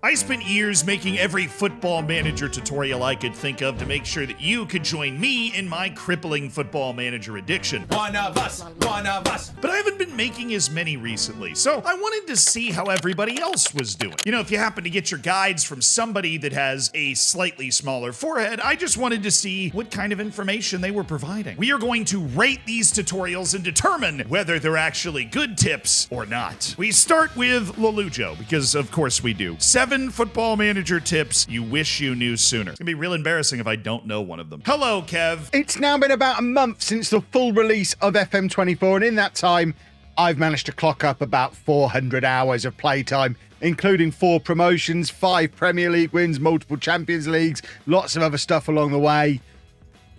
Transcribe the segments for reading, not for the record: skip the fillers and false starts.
I spent years making every football manager tutorial I could think of to make sure that you could join me in my crippling football manager addiction. One of us, one of us. But I haven't been making as many recently, so I wanted to see how everybody else was doing. You know, if you happen to get your guides from somebody that has a slightly smaller forehead, I just wanted to see what kind of information they were providing. We are going to rate these tutorials and determine whether they're actually good tips or not. We start with Lelujo, because of course we do. 7 football manager tips you wish you knew sooner. It's gonna be real embarrassing if I don't know one of them. Hello, Kev. It's now been about a month since the full release of FM24, and in that time, I've managed to clock up about 400 hours of playtime, including 4 promotions, 5 Premier League wins, multiple Champions Leagues, lots of other stuff along the way.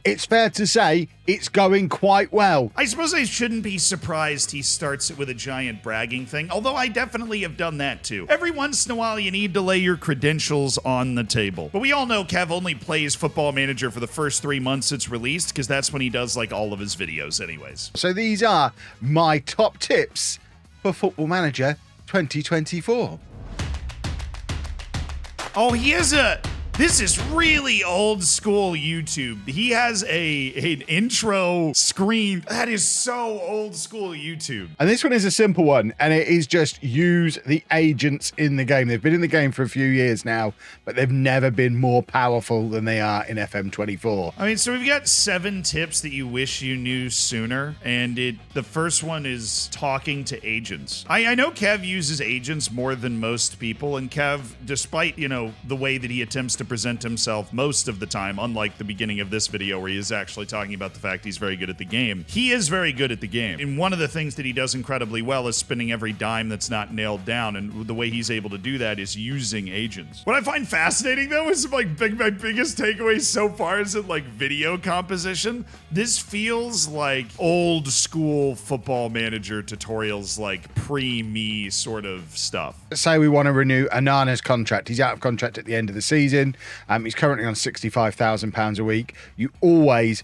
It's fair to say it's going quite well. I suppose I shouldn't be surprised he starts it with a giant bragging thing, although I definitely have done that too. Every once in a while, you need to lay your credentials on the table. But we all know Kev only plays Football Manager for the first 3 months it's released, because that's when he does like all of his videos anyways. So these are my top tips for Football Manager 2024. Oh, this is really old school YouTube. He has an intro screen. That is so old school YouTube. And this one is a simple one, and it is just use the agents in the game. They've been in the game for a few years now, but they've never been more powerful than they are in FM24. I mean, so we've got 7 tips that you wish you knew sooner, and the first one is talking to agents. I know Kev uses agents more than most people, and Kev, despite, you know, the way that he attempts to present himself most of the time, unlike the beginning of this video where he is actually talking about the fact he's very good at the game. He is very good at the game. And one of the things that he does incredibly well is spinning every dime that's not nailed down, and the way he's able to do that is using agents. What I find fascinating though is like my biggest takeaway so far is that like video composition. This feels like old school Football Manager tutorials, like pre-me sort of stuff. Say we want to renew Anana's contract. He's out of contract at the end of the season. He's currently on £65,000 a week. You always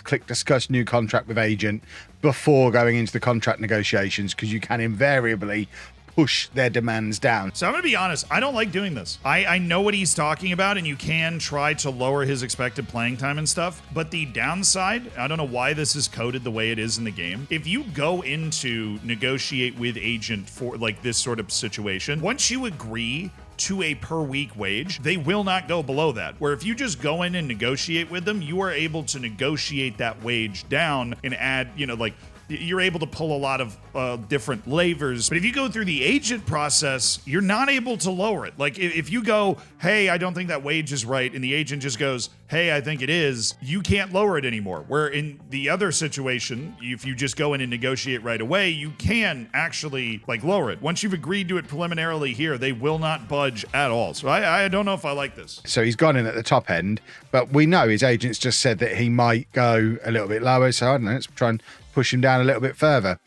click discuss new contract with agent before going into the contract negotiations, because you can invariably push their demands down. So I'm gonna be honest, I don't like doing this. I know what he's talking about, and you can try to lower his expected playing time and stuff, but the downside, I don't know why this is coded the way it is in the game. If you go into negotiate with agent for like this sort of situation, once you agree to a per week wage, they will not go below that. Where if you just go in and negotiate with them, you are able to negotiate that wage down and add, you know, like you're able to pull a lot of different levers. But if you go through the agent process, you're not able to lower it. Like if you go, hey, I don't think that wage is right, and the agent just goes, hey, I think it is, you can't lower it anymore. Where in the other situation, if you just go in and negotiate right away, you can actually like lower it. Once you've agreed to it preliminarily here, they will not budge at all. So I don't know if I like this. So he's gone in at the top end, but we know his agents just said that he might go a little bit lower. So I don't know, let's try and push him down a little bit further.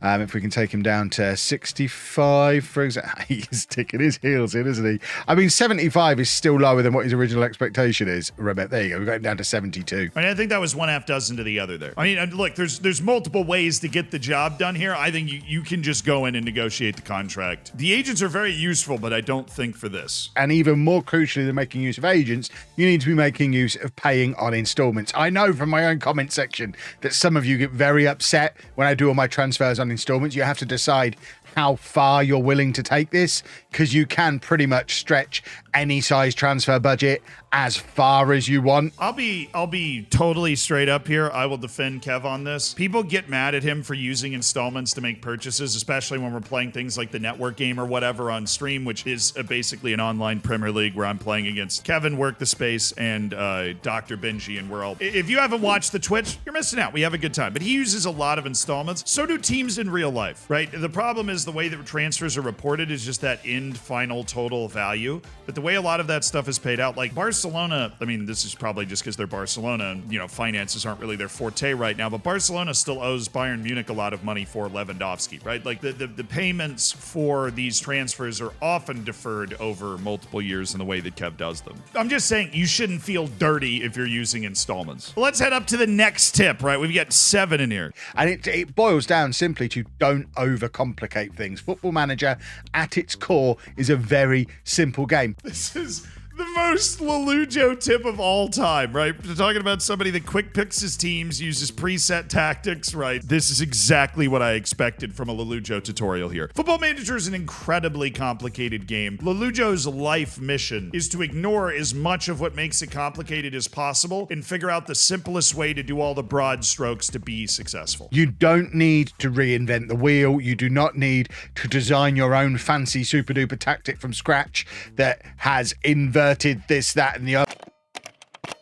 If we can take him down to 65, for example. He's sticking his heels in, isn't he? I mean, 75 is still lower than what his original expectation is. Remember, there you go. We got him down to 72. I mean, I think that was 1/2 dozen to the other there. I mean, look, there's multiple ways to get the job done here. I think you can just go in and negotiate the contract. The agents are very useful, but I don't think for this. And even more crucially than making use of agents, you need to be making use of paying on installments. I know from my own comment section that some of you get very upset when I do all my transfers on installments. You have to decide how far you're willing to take this, because you can pretty much stretch any size transfer budget as far as you want. I'll be totally straight up here. I will defend Kev on this. People get mad at him for using installments to make purchases, especially when we're playing things like the network game or whatever on stream, which is basically an online Premier League where I'm playing against Kevin, Work the Space, and Dr. Benji, and we're all... If you haven't watched the Twitch, you're missing out. We have a good time. But he uses a lot of installments. So do teams in real life, right? The problem is the way that transfers are reported is just that end final total value. But the way a lot of that stuff is paid out, like Barcelona, I mean, this is probably just because they're Barcelona and, you know, finances aren't really their forte right now, but Barcelona still owes Bayern Munich a lot of money for Lewandowski, right? Like the payments for these transfers are often deferred over multiple years in the way that Kev does them. I'm just saying you shouldn't feel dirty if you're using installments. Let's head up to the next tip, right? We've got 7 in here. And it boils down simply to don't overcomplicate things. Football Manager, at its core, is a very simple game. This is the most Lelujo tip of all time, right? We're talking about somebody that quick picks his teams, uses preset tactics, right? This is exactly what I expected from a Lelujo tutorial here. Football Manager is an incredibly complicated game. Lelujo's life mission is to ignore as much of what makes it complicated as possible and figure out the simplest way to do all the broad strokes to be successful. You don't need to reinvent the wheel. You do not need to design your own fancy super duper tactic from scratch that has inverted this, that, and the other.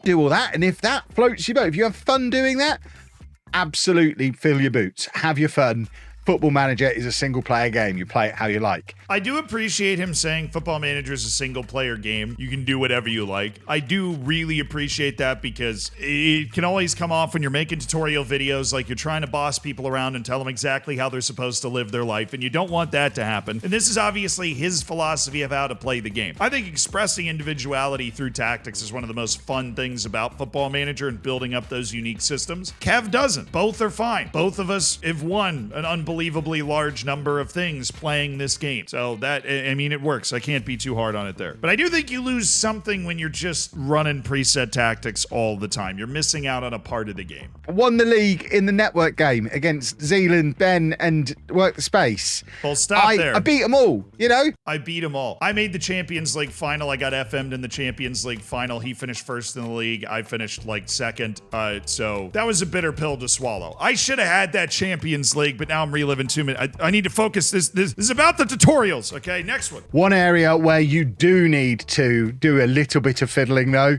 Do all that, and if that floats your boat, if you have fun doing that, absolutely fill your boots. Have your fun. Football Manager is a single-player game. You play it how you like. I do appreciate him saying Football Manager is a single-player game. You can do whatever you like. I do really appreciate that because it can always come off when you're making tutorial videos like you're trying to boss people around and tell them exactly how they're supposed to live their life, and you don't want that to happen. And this is obviously his philosophy of how to play the game. I think expressing individuality through tactics is one of the most fun things about Football Manager and building up those unique systems. Kev doesn't. Both are fine. Both of us have won an unbelievably large number of things playing this game. So that, I mean, it works. I can't be too hard on it there. But I do think you lose something when you're just running preset tactics all the time. You're missing out on a part of the game. Won the league in the network game against Zealand, Ben, and Work the Space. Well, stop there. I beat them all, you know? I beat them all. I made the Champions League final. I got FM'd in the Champions League final. He finished first in the league. I finished like second. So that was a bitter pill to swallow. I should have had that Champions League, but now I'm reliving 2 minutes. I need to focus. This is about the tutorials. Okay, next one. One area where you do need to do a little bit of fiddling, though,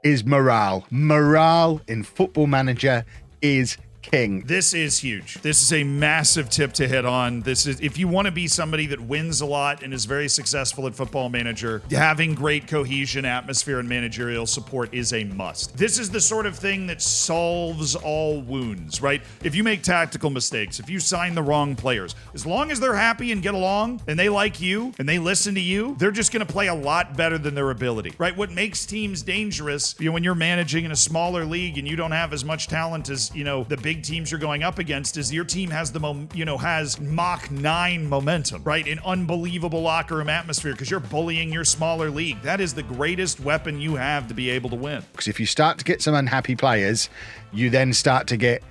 is morale. Morale in Football Manager is king. This is huge. This is a massive tip to hit on. This is, if you want to be somebody that wins a lot and is very successful at Football Manager, having great cohesion, atmosphere, and managerial support is a must. This is the sort of thing that solves all wounds, right? If you make tactical mistakes, if you sign the wrong players, as long as they're happy and get along and they like you and they listen to you, they're just going to play a lot better than their ability, right? What makes teams dangerous, when you're managing in a smaller league and you don't have as much talent as, the big teams you're going up against, is your team has has Mach 9 momentum, right? An unbelievable locker room atmosphere because you're bullying your smaller league. That is the greatest weapon you have to be able to win. Because if you start to get some unhappy players, you then start to get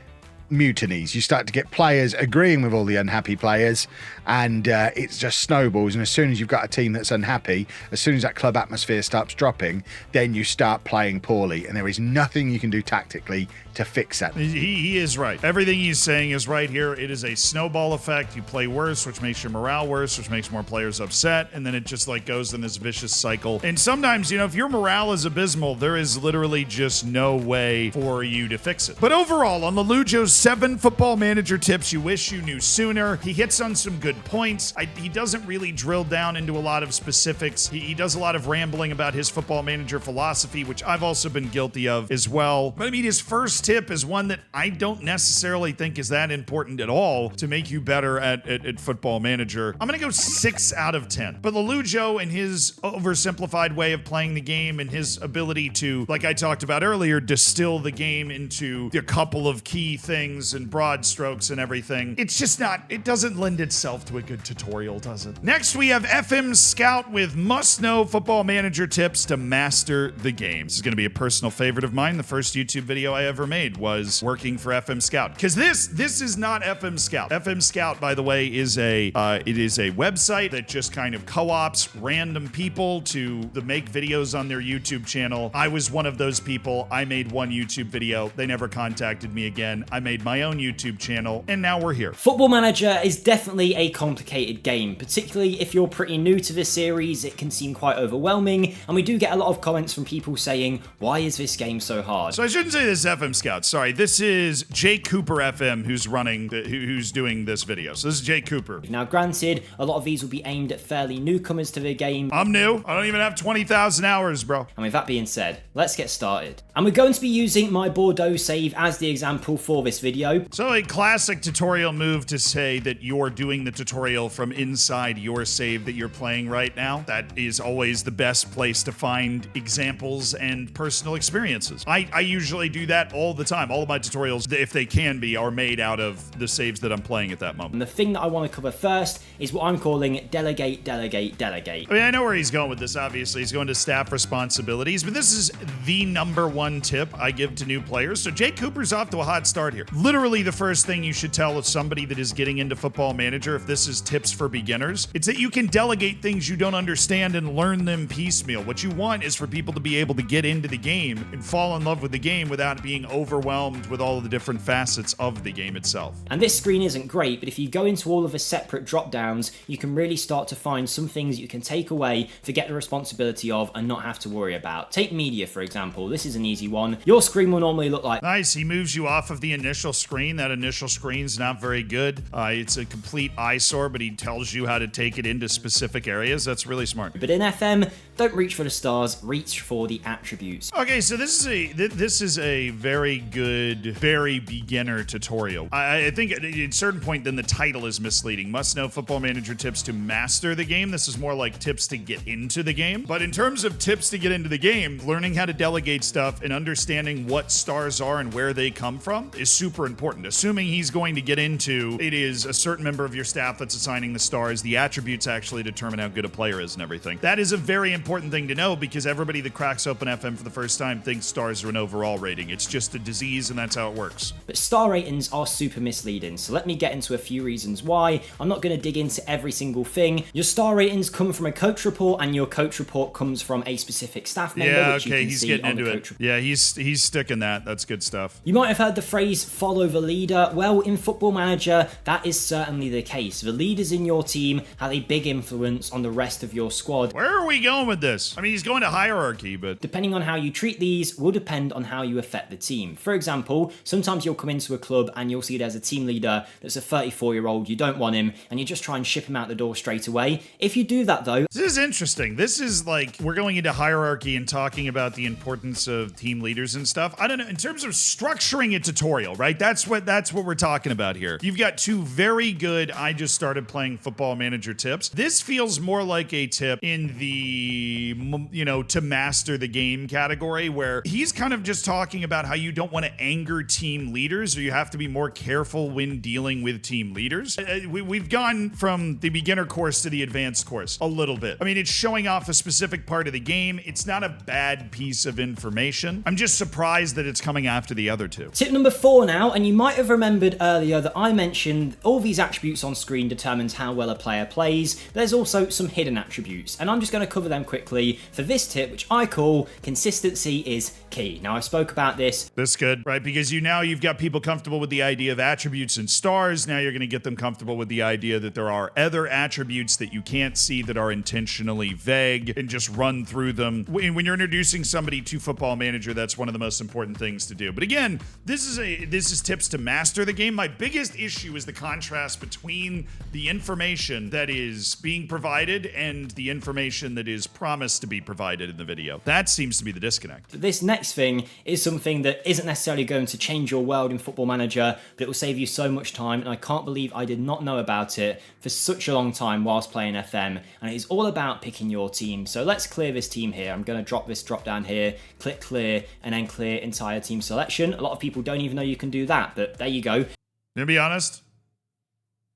mutinies. You start to get players agreeing with all the unhappy players, and it just snowballs. And as soon as you've got a team that's unhappy, as soon as that club atmosphere starts dropping, then you start playing poorly, and there is nothing you can do tactically to fix that. He is right. Everything he's saying is right here. It is a snowball effect. You play worse, which makes your morale worse, which makes more players upset, and then it just goes in this vicious cycle. And sometimes, if your morale is abysmal, there is literally just no way for you to fix it. But overall, on Lelujo's 7 Football Manager tips you wish you knew sooner, he hits on some good points. He doesn't really drill down into a lot of specifics. He does a lot of rambling about his Football Manager philosophy, which I've also been guilty of as well. But I mean, his first tip is one that I don't necessarily think is that important at all to make you better at Football Manager. I'm going to go 6 out of 10. But Lelujo and his oversimplified way of playing the game and his ability to, like I talked about earlier, distill the game into a couple of key things and broad strokes and everything. It's just not, it doesn't lend itself to a good tutorial, does it? Next, we have FM Scout with must-know Football Manager tips to master the game. This is going to be a personal favorite of mine. The first YouTube video I ever made was working for FM Scout. Because this is not FM Scout. FM Scout, by the way, is a website that just kind of co-ops random people to make videos on their YouTube channel. I was one of those people. I made one YouTube video. They never contacted me again. I made my own YouTube channel, and now we're here. Football Manager is definitely a complicated game, particularly if you're pretty new to this series. It can seem quite overwhelming, and we do get a lot of comments from people saying, why is this game so hard? So I shouldn't say this is FM Scout. Sorry, this is Jake Cooper FM who's doing this video. So this is Jake Cooper. Now granted, a lot of these will be aimed at fairly newcomers to the game. I'm new. I don't even have 20,000 hours, bro. And with that being said, let's get started. And we're going to be using my Bordeaux save as the example for this video. So a classic tutorial move to say that you're doing the tutorial from inside your save that you're playing right now. That is always the best place to find examples and personal experiences. I usually do that all the time. All of my tutorials, if they can be, are made out of the saves that I'm playing at that moment. And the thing that I want to cover first is what I'm calling delegate, delegate, delegate. I mean, I know where he's going with this, obviously. He's going to staff responsibilities, but this is the #1 tip I give to new players. So Jake Cooper's off to a hot start here. Literally the first thing you should tell somebody that is getting into Football Manager, if this is tips for beginners, it's that you can delegate things you don't understand and learn them piecemeal. What you want is for people to be able to get into the game and fall in love with the game without being overwhelmed with all of the different facets of the game itself. And this screen isn't great, but if you go into all of the separate drop downs, you can really start to find some things you can take away, forget the responsibility of, and not have to worry about. Take media, for example. This is an easy one. Your screen will normally look like... Nice, he moves you off of the initial screen. That initial screen's not very good. It's a complete eyesore, but he tells you how to take it into specific areas. That's really smart. But in FM, don't reach for the stars, reach for the attributes. Okay, so this is a very good, very beginner tutorial. I think at a certain point, then the title is misleading. Must know Football Manager tips to master the game. This is more like tips to get into the game. But in terms of tips to get into the game, learning how to delegate stuff and understanding what stars are and where they come from is super important. Assuming he's going to get into, it is a certain member of your staff that's assigning the stars. The attributes actually determine how good a player is and everything. That is a very important thing to know because everybody that cracks open FM for the first time thinks stars are an overall rating. It's just a disease and that's how it works. But star ratings are super misleading, so let me get into a few reasons why. I'm not going to dig into every single thing. Your star ratings come from a coach report, and your coach report comes from a specific staff member, yeah, which okay, you can he's see getting on into the it. coach report. Yeah, he's sticking that. That's good stuff. You might have heard the phrase follow the leader. Well, in Football Manager, that is certainly the case. The leaders in your team have a big influence on the rest of your squad. Where are we going with this? I mean, he's going to hierarchy, but... Depending on how you treat these will depend on how you affect the team. For example, sometimes you'll come into a club and you'll see there's a team leader that's a 34-year-old, you don't want him, and you just try and ship him out the door straight away. If you do that though... This is interesting. This is like, we're going into hierarchy and talking about the importance of team leaders and stuff. I don't know, in terms of structuring a tutorial, right? That's what we're talking about here. You've got two very good, I just started playing Football Manager tips. This feels more like a tip in the, to master the game category, where he's kind of just talking about how you don't want to anger team leaders, or you have to be more careful when dealing with team leaders. We've gone from the beginner course to the advanced course a little bit. I mean, it's showing off a specific part of the game. It's not a bad piece of information. I'm just surprised that it's coming after the other two. Tip number 4 now, and you might have remembered earlier that I mentioned all these attributes on screen determines how well a player plays. There's also some hidden attributes, and I'm just going to cover them quickly for this tip, which I call consistency is key. Now, I spoke about this. That's good, right? Because you've got people comfortable with the idea of attributes and stars. Now you're going to get them comfortable with the idea that there are other attributes that you can't see that are intentionally vague, and just run through them. When you're introducing somebody to Football Manager, that's one of the most important things to do. But again, this is tips to master the game. My biggest issue is the contrast between the information that is being provided and the information that is promised to be provided in the video. That seems to be the disconnect. But this next thing is something that isn't necessarily going to change your world in Football Manager, but it will save you so much time, and I can't believe I did not know about it for such a long time whilst playing FM, and it is all about picking your team. So let's clear this team here. I'm going to drop this drop down here, click clear, and then clear entire team selection. A lot of people don't even know you can do that, but there you go. To be honest,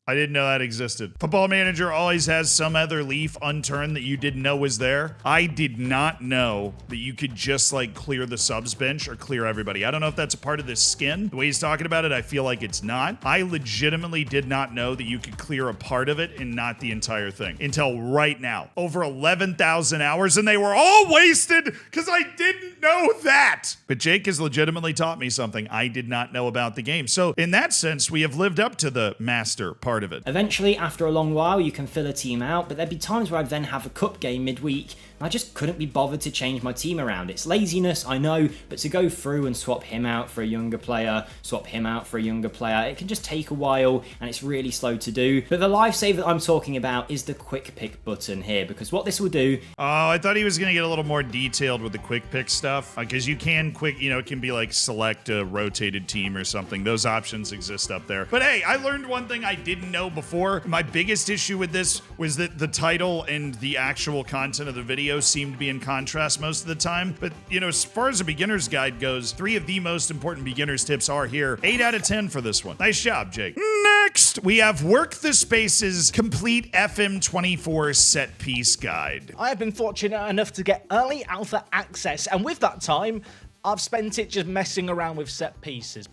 I didn't know that existed. Football Manager always has some other leaf unturned that you didn't know was there. I did not know that you could just like clear the subs bench or clear everybody. I don't know if that's a part of this skin. The way he's talking about it, I feel like it's not. I legitimately did not know that you could clear a part of it and not the entire thing until right now. Over 11,000 hours, and they were all wasted because I didn't know that. But Jake has legitimately taught me something I did not know about the game. So in that sense, we have lived up to the master part of it. Eventually, after a long while, you can fill a team out, but there'd be times where I'd then have a cup game midweek, and I just couldn't be bothered to change my team around. It's laziness, I know, but to go through and swap him out for a younger player, swap him out for a younger player, it can just take a while, and it's really slow to do. But the lifesaver that I'm talking about is the quick pick button here, because what this will do... Oh, I thought he was going to get a little more detailed with the quick pick stuff. stuff, because you can it can be like select a rotated team or something. Those options exist up there. But hey, I learned one thing I didn't know before. My biggest issue with this was that the title and the actual content of the video seemed to be in contrast most of the time. But, as far as a beginner's guide goes, 3 of the most important beginner's tips are here. 8 out of 10 for this one. Nice job, Jake. Next, we have Work the Spaces Complete FM24 Set Piece Guide. I have been fortunate enough to get early alpha access, and with that time, I've spent it just messing around with set pieces.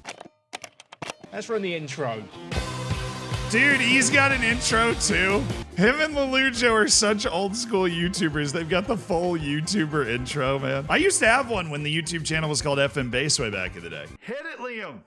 Let's run the intro. Dude, he's got an intro too. Him and Lelujo are such old school YouTubers. They've got the full YouTuber intro, man. I used to have one when the YouTube channel was called FM Base way back in the day. Hit it, Liam.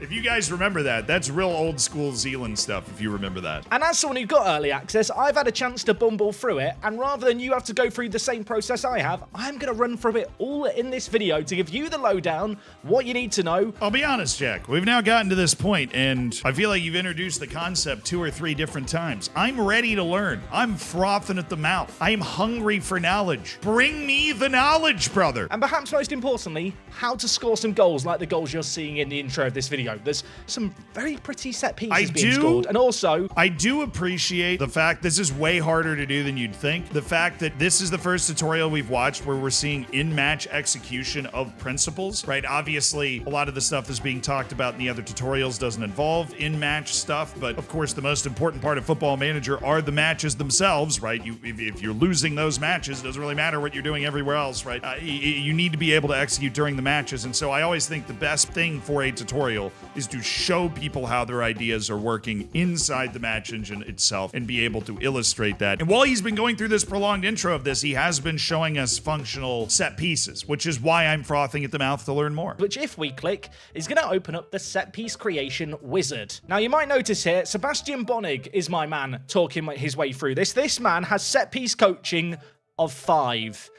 If you guys remember that, that's real old school Zealand stuff, if you remember that. And as someone who got early access, I've had a chance to bumble through it, and rather than you have to go through the same process I have, I'm going to run through it all in this video to give you the lowdown, what you need to know. I'll be honest, Jack, we've now gotten to this point, and I feel like you've introduced the concept 2 or 3 different times. I'm ready to learn. I'm frothing at the mouth. I'm hungry for knowledge. Bring me the knowledge, brother. And perhaps most importantly, how to score some goals like the goals you're seeing in the intro of this video. There's some very pretty set pieces being scored. And also, I do appreciate the fact this is way harder to do than you'd think. The fact that this is the first tutorial we've watched where we're seeing in-match execution of principles, right? Obviously, a lot of the stuff that's being talked about in the other tutorials doesn't involve in-match stuff, but of course, the most important part of Football Manager are the matches themselves, right? If you're losing those matches, it doesn't really matter what you're doing everywhere else, right? You need to be able to execute during the matches, and so I always think the best thing for a tutorial is to show people how their ideas are working inside the match engine itself and be able to illustrate that. And while he's been going through this prolonged intro of this, he has been showing us functional set pieces, which is why I'm frothing at the mouth to learn more. which if we click, is going to open up the set piece creation wizard. Now you might notice here, Sebastian Bonig is my man talking his way through this. This man has set piece coaching of 5.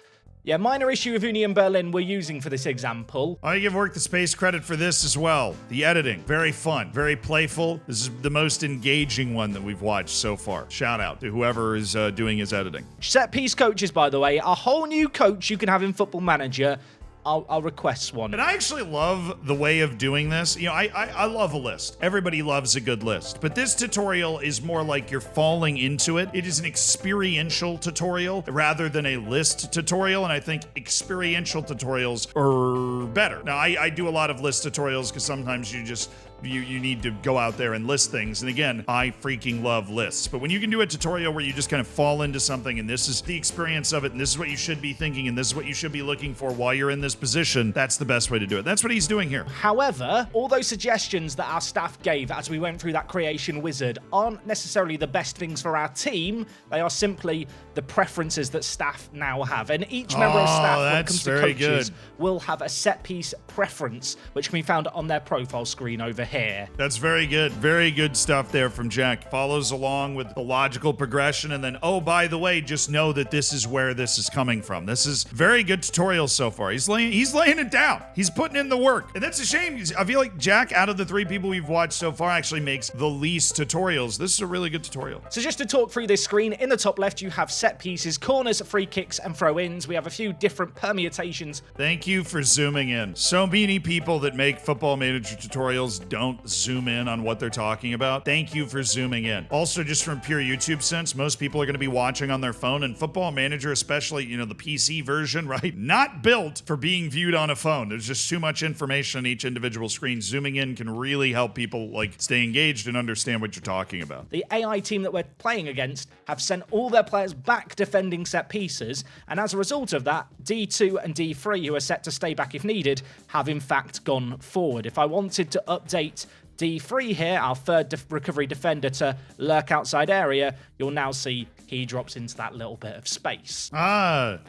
Yeah, minor issue of Union Berlin we're using for this example. I give Work the Space credit for this as well. The editing, very fun, very playful. This is the most engaging one that we've watched so far. Shout out to whoever is doing his editing. Set piece coaches, by the way, a whole new coach you can have in Football Manager. I'll request one. And I actually love the way of doing this. I love a list. Everybody loves a good list. But this tutorial is more like you're falling into it. It is an experiential tutorial rather than a list tutorial. And I think experiential tutorials are better. Now, I do a lot of list tutorials because sometimes you need to go out there and list things. And again, I freaking love lists. But when you can do a tutorial where you just kind of fall into something and this is the experience of it and this is what you should be thinking and this is what you should be looking for while you're in this position, that's the best way to do it. That's what he's doing here. However, all those suggestions that our staff gave as we went through that creation wizard aren't necessarily the best things for our team. They are simply the preferences that staff now have. And each member of staff, when it comes to coaches, will have a set piece preference, which can be found on their profile screen over here. That's very good. Very good stuff there from Jack. Follows along with the logical progression and then, oh, by the way, just know that this is where this is coming from. This is very good tutorial so far. He's laying it down. He's putting in the work. And that's a shame. I feel like Jack, out of the 3 people we've watched so far, actually makes the least tutorials. This is a really good tutorial. So just to talk through this screen, in the top left, you have set pieces, corners, free kicks, and throw-ins. We have a few different permutations. Thank you for zooming in. So many people that make Football Manager tutorials don't zoom in on what they're talking about. Thank you for zooming in. Also, just from pure YouTube sense, most people are going to be watching on their phone, and Football Manager, especially, the PC version, right? Not built for being viewed on a phone. There's just too much information on each individual screen. Zooming in can really help people stay engaged and understand what you're talking about. The AI team that we're playing against have sent all their players back defending set pieces, and as a result of that, D2 and D3, who are set to stay back if needed, have in fact gone forward. If I wanted to update D3 here, our third recovery defender, to lurk outside area, you'll now see he drops into that little bit of space.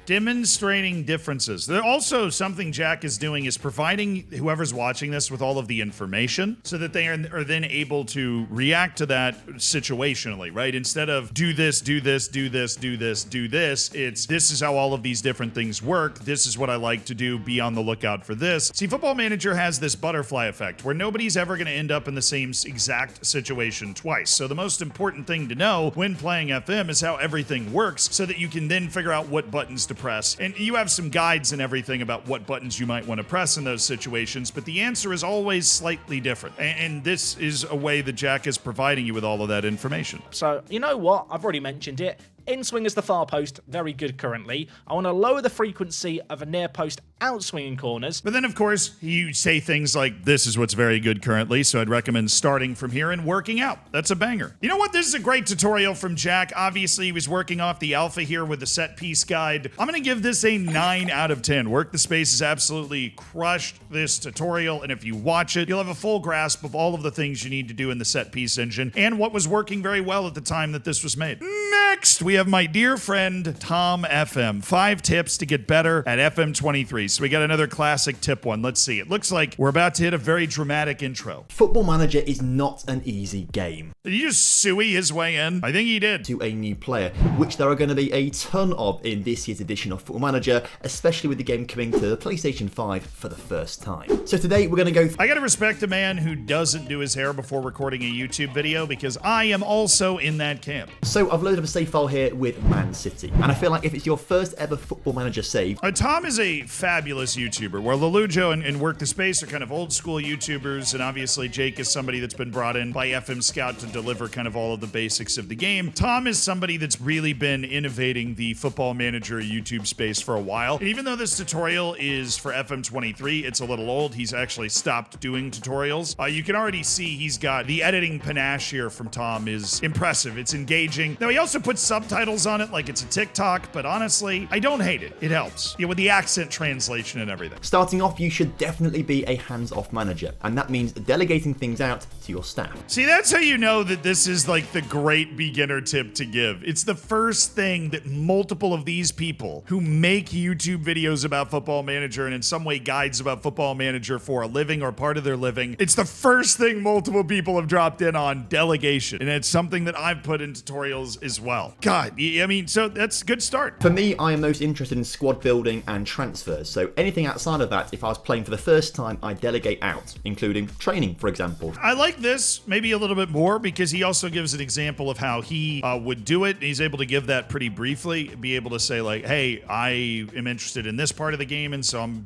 Demonstrating differences. There also something Jack is doing is providing whoever's watching this with all of the information so that they are then able to react to that situationally, right? Instead of do this, do this, do this, do this, do this, this is how all of these different things work. This is what I like to do. Be on the lookout for this. See, Football Manager has this butterfly effect where nobody's ever going to end up up in the same exact situation twice. So the most important thing to know when playing FM is how everything works so that you can then figure out what buttons to press. And you have some guides and everything about what buttons you might want to press in those situations, but the answer is always slightly different. And this is a way that Jack is providing you with all of that information. So, you know what? I've already mentioned it. In-swing is the far post, very good currently. I want to lower the frequency of a near post out-swinging corners. But then, of course, you say things like, this is what's very good currently, so I'd recommend starting from here and working out. That's a banger. You know what? This is a great tutorial from Jack. Obviously, he was working off the alpha here with the set piece guide. I'm going to give this a 9 out of 10. Work the Space has absolutely crushed this tutorial, and if you watch it, you'll have a full grasp of all of the things you need to do in the set piece engine and what was working very well at the time that this was made. Next, we have my dear friend Tom FM. 5 tips to get better at FM23. So we got another classic tip one. Let's see. It looks like we're about to hit a very dramatic intro. Football Manager is not an easy game. Did he just suey his way in? I think he did. To a new player, which there are going to be a ton of in this year's edition of Football Manager, especially with the game coming to the PlayStation 5 for the first time. So today we're going to go I gotta respect a man who doesn't do his hair before recording a YouTube video, because I am also in that camp. So I've loaded up a save file here with Man City, and I feel like if it's your first ever Football Manager save, Tom is a fabulous YouTuber, where Lelujo and Work the Space are kind of old school YouTubers, and obviously Jake is somebody that's been brought in by FM Scout to deliver kind of all of the basics of the game. Tom is somebody that's really been innovating the Football Manager YouTube space for a while. And even though this tutorial is for FM23, it's a little old. He's actually stopped doing tutorials. You can already see he's got the editing panache here from Tom is impressive. It's engaging. Now, he also puts subtitles on it like it's a TikTok, but honestly, I don't hate it. It helps. Yeah, with the accent translation and everything. starting off you should definitely be a hands-off manager, and that means delegating things out to your staff. See, that's how you know that this is like the great beginner tip to give. It's the first thing that multiple of these people who make YouTube videos about Football Manager and in some way guides about Football Manager for a living or part of their living, it's the first thing multiple people have dropped in on: delegation. And it's something that I've put in tutorials as well. God, I mean, so that's a good start. For me, I am most interested in squad building and transfers, so anything outside of that, if I was playing for the first time, I delegate out, including training, for example. I like this maybe a little bit more because he also gives an example of how he would do it. He's able to give that pretty briefly, be able to say like, hey, I am interested in this part of the game, and so I'm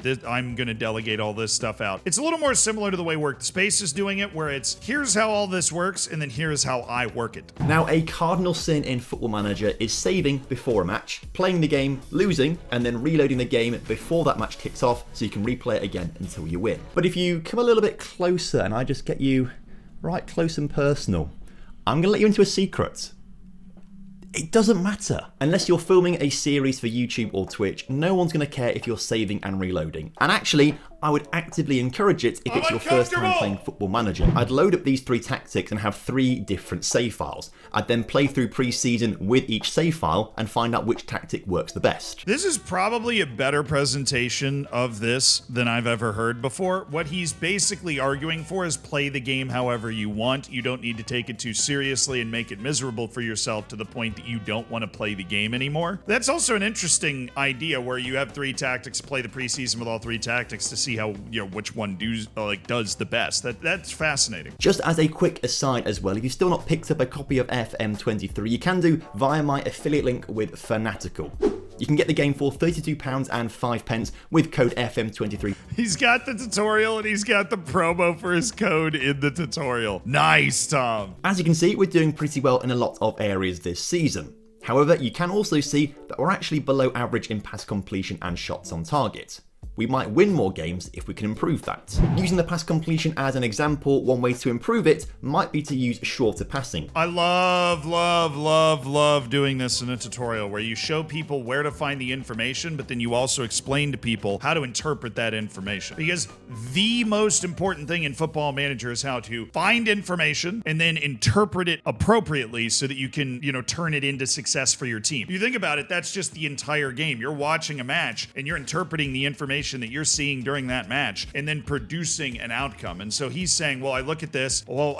going to delegate all this stuff out. It's a little more similar to the way Work the Space is doing it, where it's here's how all this works, and then here's how I work it. Now, a cardinal sin in Football Manager is saving before a match, playing the game, losing, and then reloading the game before that match kicks off so you can replay it again until you win. But if you come a little bit closer and I just get you right close and personal, I'm going to let you into a secret. It doesn't matter. Unless you're filming a series for YouTube or Twitch, no one's going to care if you're saving and reloading. And actually, I would actively encourage it if it's your first time playing Football Manager. I'd load up these 3 tactics and have 3 different save files. I'd then play through pre-season with each save file and find out which tactic works the best. This is probably a better presentation of this than I've ever heard before. What he's basically arguing for is play the game however you want. You don't need to take it too seriously and make it miserable for yourself to the point that you don't want to play the game anymore. That's also an interesting idea where you have 3 tactics, play the preseason with all 3 tactics to see how, you know, which one does the best. That's fascinating. Just as a quick aside as well, if you've still not picked up a copy of FM23, you can do via my affiliate link with Fanatical. You can get the game for £32.05 with code FM23. He's got the tutorial and he's got the promo for his code in the tutorial. Nice, Tom. As you can see, we're doing pretty well in a lot of areas this season. However, you can also see that we're actually below average in pass completion and shots on target. We might win more games if we can improve that. Using the pass completion as an example, one way to improve it might be to use shorter passing. I love doing this in a tutorial where you show people where to find the information, but then you also explain to people how to interpret that information. Because the most important thing in Football Manager is how to find information and then interpret it appropriately so that you can, turn it into success for your team. If you think about it, that's just the entire game. You're watching a match and you're interpreting the information information that you're seeing during that match and then producing an outcome. And so he's saying, well, I look at this, well,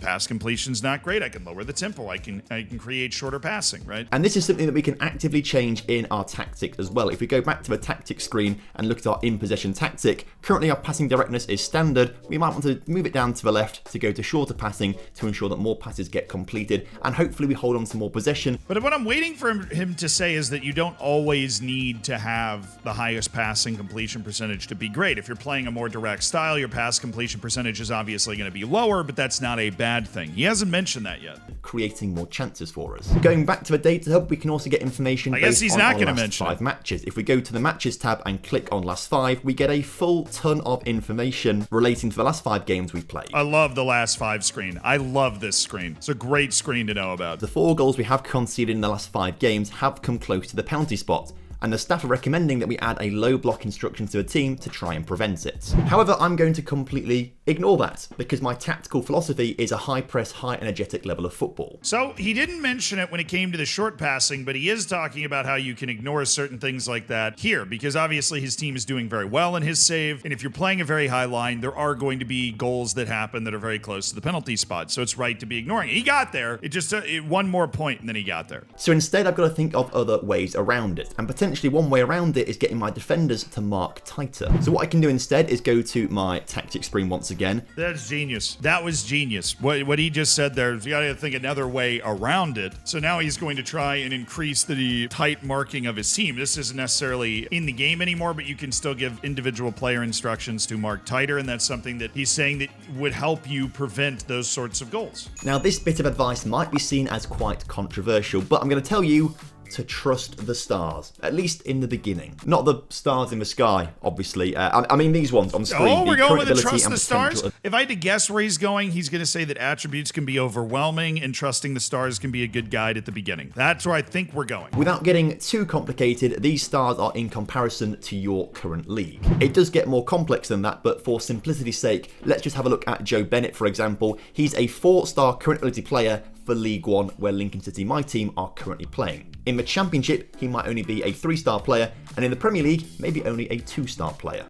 pass completion's not great. I can lower the tempo. I can create shorter passing, right? And this is something that we can actively change in our tactic as well. If we go back to the tactic screen and look at our in-possession tactic, currently our passing directness is standard. We might want to move it down to the left to go to shorter passing to ensure that more passes get completed, and hopefully we hold on to more possession. But what I'm waiting for him to say is that you don't always need to have the highest passing completion percentage to be great. If you're playing a more direct style, your pass completion percentage is obviously going to be lower, but that's not a bad thing. He hasn't mentioned that yet. Creating more chances for us. Going back to the data hub, we can also get information based on our last 5 matches. If we go to the matches tab and click on last 5, we get a full ton of information relating to the last 5 games we've played. I love the last 5 screen. I love this screen. It's a great screen to know about. The 4 goals we have conceded in the last 5 games have come close to the penalty spot, and the staff are recommending that we add a low block instruction to the team to try and prevent it. However, I'm going to completely ignore that because my tactical philosophy is a high press, high energetic level of football. So he didn't mention it when it came to the short passing, but he is talking about how you can ignore certain things like that here, because obviously his team is doing very well in his save, and if you're playing a very high line, there are going to be goals that happen that are very close to the penalty spot, so it's right to be ignoring it. He got there, it just one more point and then he got there. So instead I've got to think of other ways around it, and potentially one way around it is getting my defenders to mark tighter. So what I can do instead is go to my tactic screen once again. That's genius. That was genius. What he just said there, you gotta think another way around it. So now he's going to try and increase the tight marking of his team. This isn't necessarily in the game anymore, but you can still give individual player instructions to mark tighter, and that's something that he's saying that would help you prevent those sorts of goals. Now this bit of advice might be seen as quite controversial, but I'm going to tell you to trust the stars, at least in the beginning. Not the stars in the sky, obviously. I mean these ones on screen. Oh, we're going with the trust the stars? If I had to guess where he's going, he's going to say that attributes can be overwhelming and trusting the stars can be a good guide at the beginning. That's where I think we're going. Without getting too complicated, these stars are in comparison to your current league. It does get more complex than that, but for simplicity's sake, let's just have a look at Joe Bennett, for example. He's a 4-star current ability player for League One, where Lincoln City, my team, are currently playing. In the Championship, he might only be a 3-star player, and in the Premier League, maybe only a 2-star player.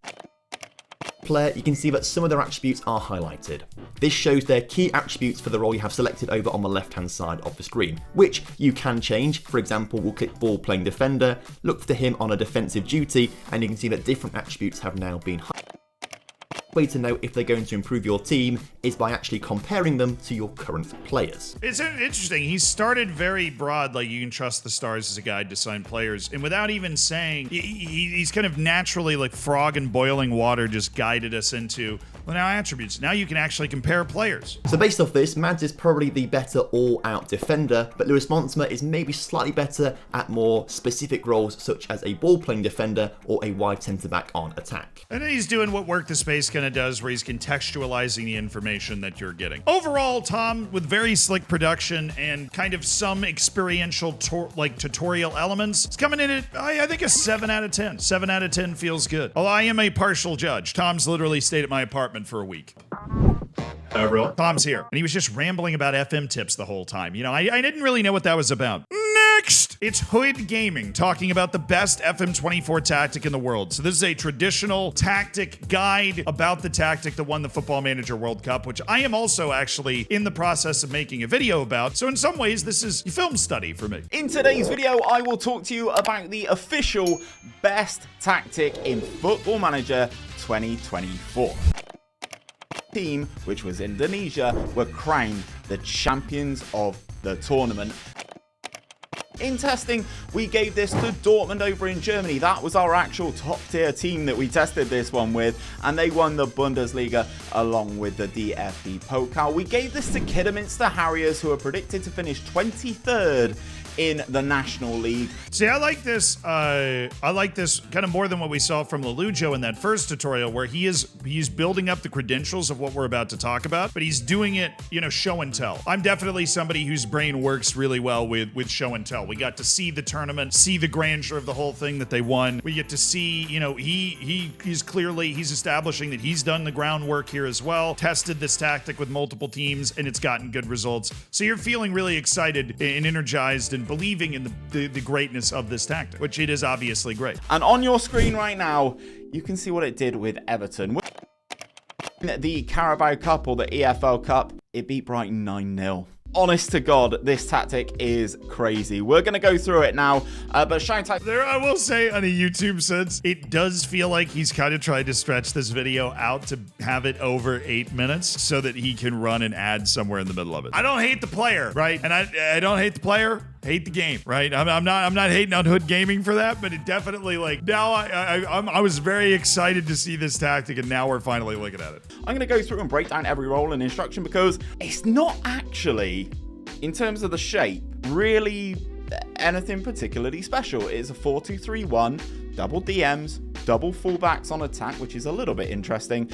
You can see that some of their attributes are highlighted. This shows their key attributes for the role you have selected over on the left-hand side of the screen, which you can change. For example, we'll click ball playing defender, look for him on a defensive duty, and you can see that different attributes have now been highlighted. Way to know if they're going to improve your team is by actually comparing them to your current players. It's interesting. He started very broad, like you can trust the stars as a guide to sign players, and without even saying, he's kind of naturally like frog in boiling water just guided us into, well, now attributes. Now you can actually compare players. So based off this, Mads is probably the better all-out defender, but Lewis Monsma is maybe slightly better at more specific roles such as a ball-playing defender or a wide centre-back on attack. And then he's doing what Work the Space kind of does, where he's contextualizing the information that you're getting. Overall, Tom, with very slick production and kind of some experiential tutorial elements, it's coming in at, I think, a 7 out of 10. 7 out of 10 feels good. Although I am a partial judge. Tom's literally stayed at my apartment for a week. Real? Tom's here, and he was just rambling about FM tips the whole time. You know, I didn't really know what that was about. Next, it's Hood Gaming talking about the best FM24 tactic in the world. So this is a traditional tactic guide about the tactic that won the Football Manager World Cup, which I am also actually in the process of making a video about. So in some ways, this is a film study for me. In today's video, I will talk to you about the official best tactic in Football Manager 2024. Team, which was Indonesia, were crowned the champions of the tournament. In testing, we gave this to Dortmund over in Germany. That was our actual top tier team that we tested this one with, and they won the Bundesliga along with the DFB Pokal. We gave this to Kidderminster Harriers, who are predicted to finish 23rd in the National League. See, I like this kind of more than what we saw from Lelujo in that first tutorial, where he's building up the credentials of what we're about to talk about, but he's doing it, show and tell. I'm definitely somebody whose brain works really well with show and tell. We got to see the tournament, see the grandeur of the whole thing that they won. We get to see, he's establishing that he's done the groundwork here as well, tested this tactic with multiple teams, and it's gotten good results. So you're feeling really excited and energized and believing in the greatness of this tactic, which it is obviously great. And on your screen right now, you can see what it did with Everton. The Carabao Cup or the EFL Cup, it beat Brighton 9-0. Honest to God, this tactic is crazy. We're going to go through it now, but shout out There, I will say, on a YouTube sense, it does feel like he's kind of tried to stretch this video out to have it over 8 minutes so that he can run an ad somewhere in the middle of it. I don't hate the player, right? And I don't hate the player. Hate the game, right? I'm not hating on Hood Gaming for that, but it definitely, like, now I was very excited to see this tactic, and now we're finally looking at it. I'm going to go through and break down every role and instruction because it's not actually, in terms of the shape, really anything particularly special. It is a 4-2-3-1, double DMs, double fullbacks on attack, which is a little bit interesting.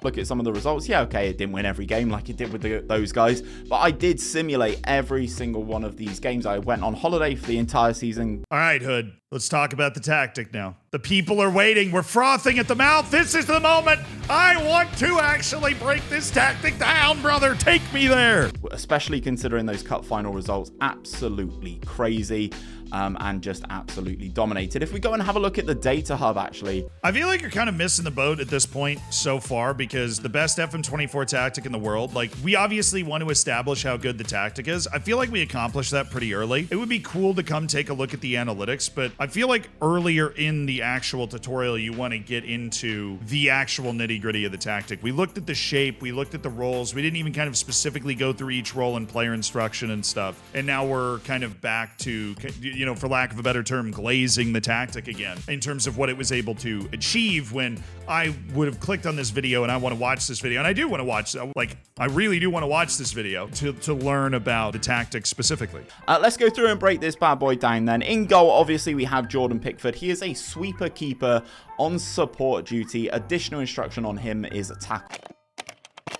Look at some of the results. Yeah, okay, it didn't win every game like it did with those guys, but I did simulate every single one of these games. I went on holiday for the entire season. All right, Hood, let's talk about the tactic now. The people are waiting. We're frothing at the mouth. This is the moment. I want to actually break this tactic down, brother. Take me there. Especially considering those cup final results, absolutely crazy. And just absolutely dominated. If we go and have a look at the data hub, actually, I feel like you're kind of missing the boat at this point so far, because the best FM24 tactic in the world, like, we obviously want to establish how good the tactic is. I feel like we accomplished that pretty early. It would be cool to come take a look at the analytics, but I feel like earlier in the actual tutorial, you want to get into the actual nitty-gritty of the tactic. We looked at the shape, we looked at the roles, we didn't even kind of specifically go through each role and player instruction and stuff, and now we're kind of back to, you know, for lack of a better term, glazing the tactic again in terms of what it was able to achieve. When I would have clicked on this video and I want to watch this video, and I do want to watch, like, I really do want to watch this video to learn about the tactic specifically. Let's go through and break this bad boy down then. In goal, obviously, we have Jordan Pickford. He is a sweeper keeper on support duty. Additional instruction on him is tackle.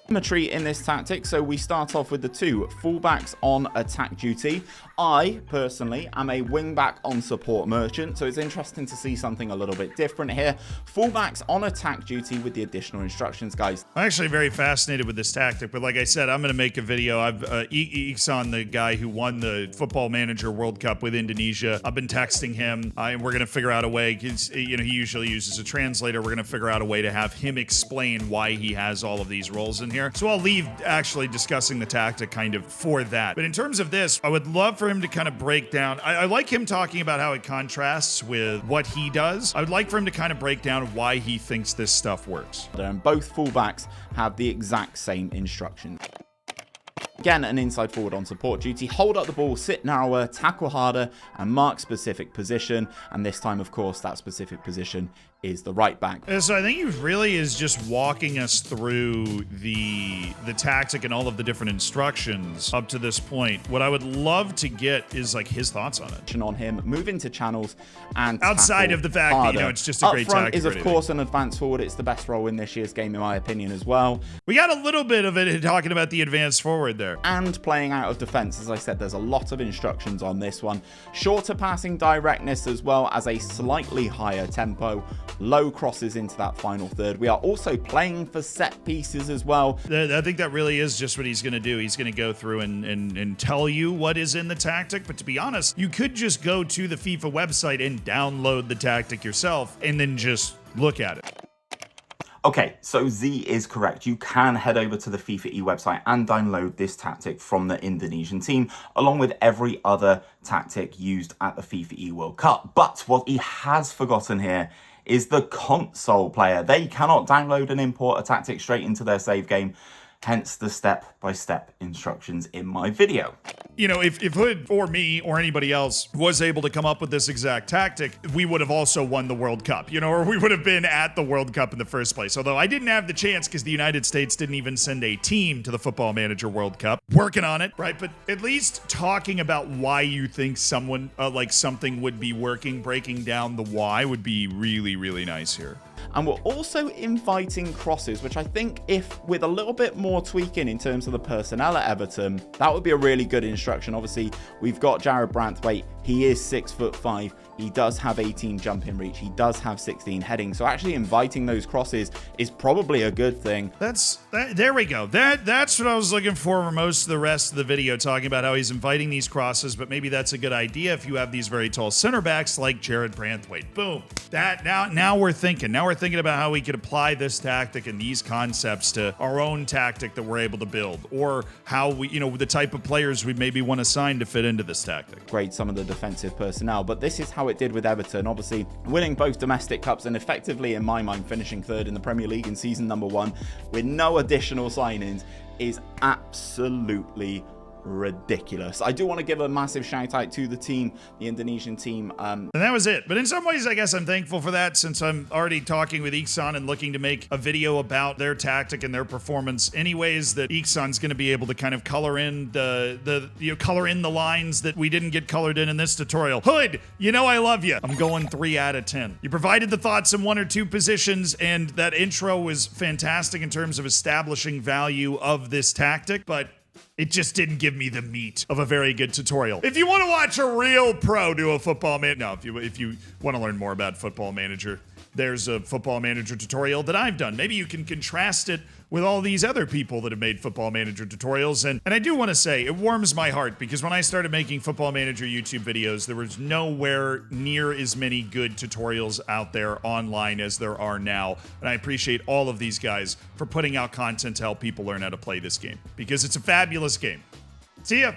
Symmetry in this tactic, so we start off with the two fullbacks on attack duty. I personally am a wingback on support merchant, so it's interesting to see something a little bit different here. Fullbacks on attack duty with the additional instructions, guys. I'm actually very fascinated with this tactic, but like I said, I'm going to make a video. I've Iksan, the guy who won the Football Manager World Cup with Indonesia, I've been texting him, and we're going to figure out a way, because, you know, he usually uses a translator. We're going to figure out a way to have him explain why he has all of these roles in here. So I'll leave actually discussing the tactic kind of for that. But in terms of this, I would love for him to kind of break down. I like him talking about how it contrasts with what he does. I would like for him to kind of break down why he thinks this stuff works. And both fullbacks have the exact same instructions. Again, an inside forward on support duty. Hold up the ball, sit narrower, tackle harder, and mark specific position. And this time, of course, that specific position is the right back. So I think he really is just walking us through the tactic and all of the different instructions up to this point. What I would love to get is like his thoughts on it. On him, move into channels and outside of the fact that, you know, it's just a great tactic. Up front is, of course, an advanced forward. It's the best role in this year's game, in my opinion, as well. We got a little bit of it talking about the advanced forward there. And playing out of defense. As I said, there's a lot of instructions on this one. Shorter passing directness, as well as a slightly higher tempo. Low crosses into that final third. We are also playing for set pieces as well. I think that really is just what he's going to do. He's going to go through and tell you what is in the tactic. But to be honest, you could just go to the FIFA website and download the tactic yourself and then just look at it. Okay, so Z is correct. You can head over to the FIFA E website and download this tactic from the Indonesian team, along with every other tactic used at the FIFA E World Cup. But what he has forgotten here is the console player. They cannot download and import a tactic straight into their save game, hence the step-by-step instructions in my video. You know, if Hood or me or anybody else was able to come up with this exact tactic, we would have also won the World Cup, you know, or we would have been at the World Cup in the first place. Although I didn't have the chance because the United States didn't even send a team to the Football Manager World Cup. Working on it, right? But at least talking about why you think someone, like something would be working, breaking down the why would be really, really nice here. and we're also inviting crosses, which I think if with a little bit more tweaking in terms of the personnel at Everton, that would be a really good instruction. Obviously, we've got Jared Branthwaite. He is 6'5". He does have 18 jumping reach. He does have 16 heading. So actually inviting those crosses is probably a good thing. There we go. That's what I was looking for most of the rest of the video, talking about how he's inviting these crosses, but maybe that's a good idea if you have these very tall center backs like Jared Branthwaite. Boom. Now we're thinking. Now we're thinking about how we could apply this tactic and these concepts to our own tactic that we're able to build, or how we, the type of players we maybe want to sign to fit into this tactic. Grade some of the defensive personnel, but this is how it did with Everton. Obviously winning both domestic cups and effectively, in my mind, finishing third in the Premier League in season number 1 with no additional signings is absolutely ridiculous. I do want to give a massive shout out to the team, the Indonesian team. And that was it. But in some ways, I guess I'm thankful for that, since I'm already talking with Iksan and looking to make a video about their tactic and their performance anyways, that Iksan's going to be able to kind of color in color in the lines that we didn't get colored in this tutorial. Hood, I love you. I'm going 3 out of 10. You provided the thoughts in 1 or 2 positions, and that intro was fantastic in terms of establishing value of this tactic, but it just didn't give me the meat of a very good tutorial. If you want to watch a real pro do a football if you want to learn more about Football Manager, there's a Football Manager tutorial that I've done. Maybe you can contrast it with all these other people that have made Football Manager tutorials. And I do want to say, it warms my heart, because when I started making Football Manager YouTube videos, there was nowhere near as many good tutorials out there online as there are now. And I appreciate all of these guys for putting out content to help people learn how to play this game, because it's a fabulous game. See ya.